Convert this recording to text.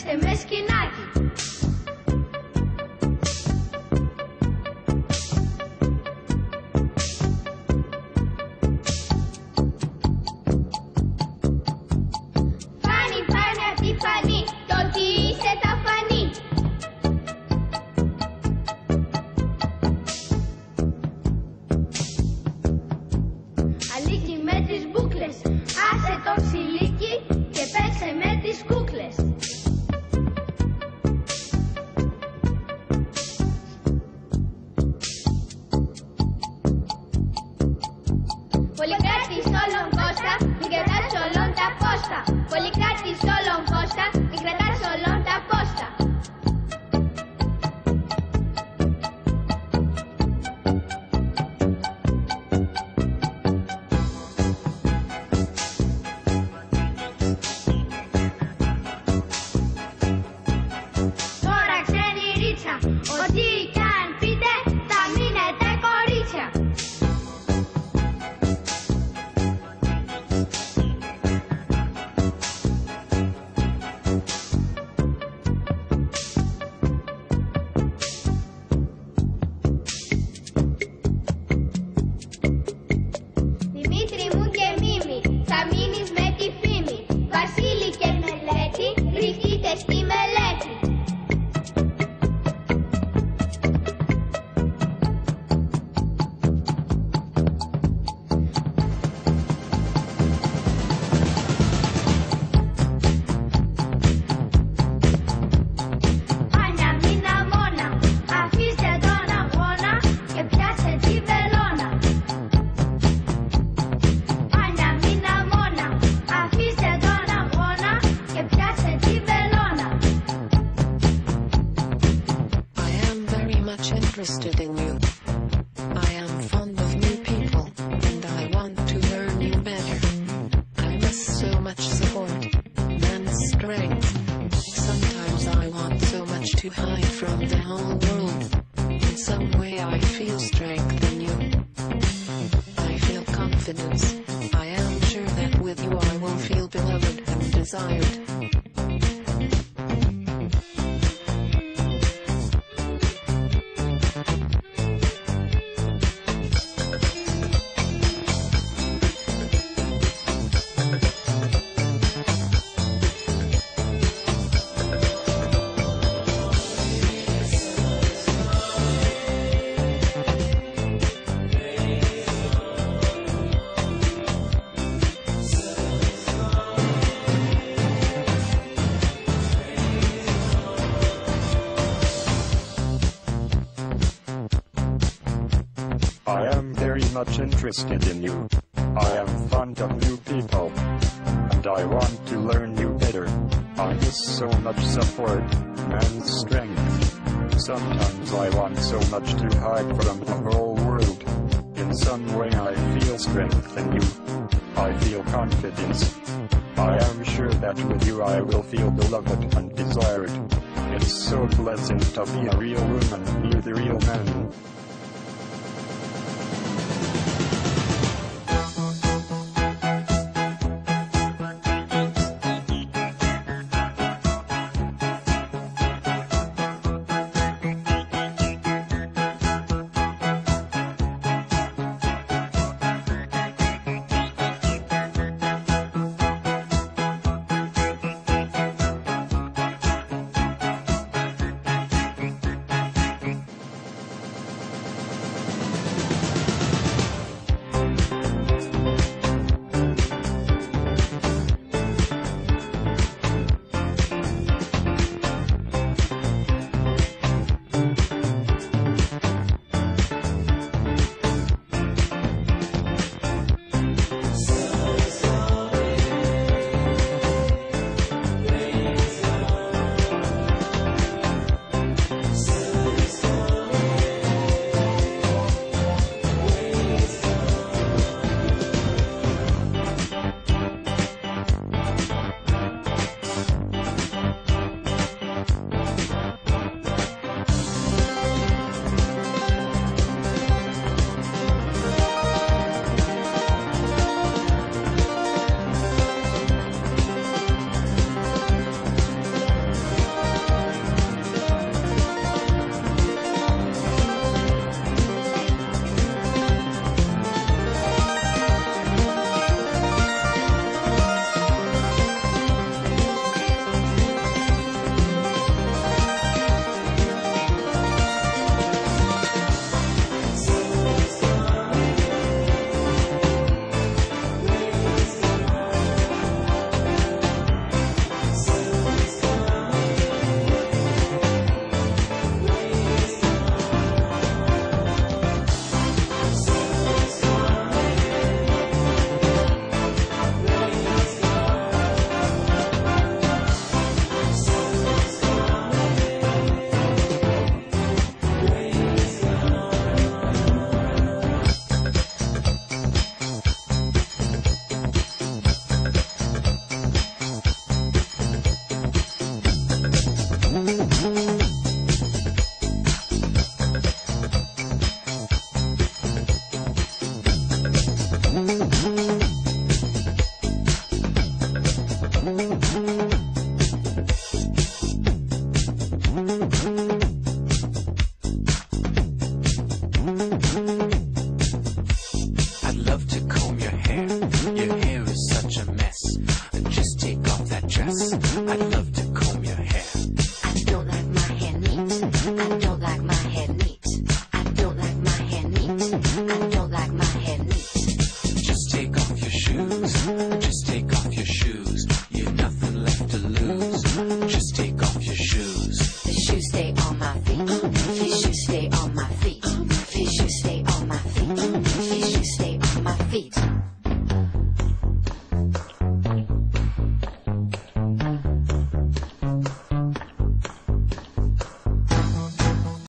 παίξτε με σκηνάκι. Φάνη, φάνη απ' τη φανή, το ότι είσαι θα φανεί. Αλίκη με τις μπούκλες, άσε το ξυλίκι και παίξε με τις κούκλες. Πολυκράτη όλων Κώστα, μην κρατάς όλων τα πόστα. Πολυκράτη όλων Κώστα, μην κρατάς όλων τα πόστα. Τώρα ξένη ρίτσα, ό,τι κι αν πείτε θα μείνετε κορίτσια. Δημήτρη μου και Μίμη, θα μείνεις με τη φήμη. Βασίλη και Μελέτη, γρηθείτε στη μελέτη. Πάνια μήνα μόνα, αφήστε τον αγώνα και πιάσε τη βελόνα. Πάνια μήνα μόνα, αφήστε τον αγώνα και πιάσε τη βελόνα. I am very much interested in you. I am fond of new people, and I want to learn you better. I miss so much support and strength. Sometimes I want so much to hide from the whole world. In some way I feel strength in you. I feel confidence. I am sure that with you I will feel beloved and desired. I am very much interested in you. I am fond of new people, and I want to learn you better. I miss so much support and strength. Sometimes I want so much to hide from the whole world. In some way I feel strength in you. I feel confidence. I am sure that with you I will feel beloved and desired. It's so pleasant to be a real woman near the real man. I don't like my hair neat. I don't like my hair neat. I don't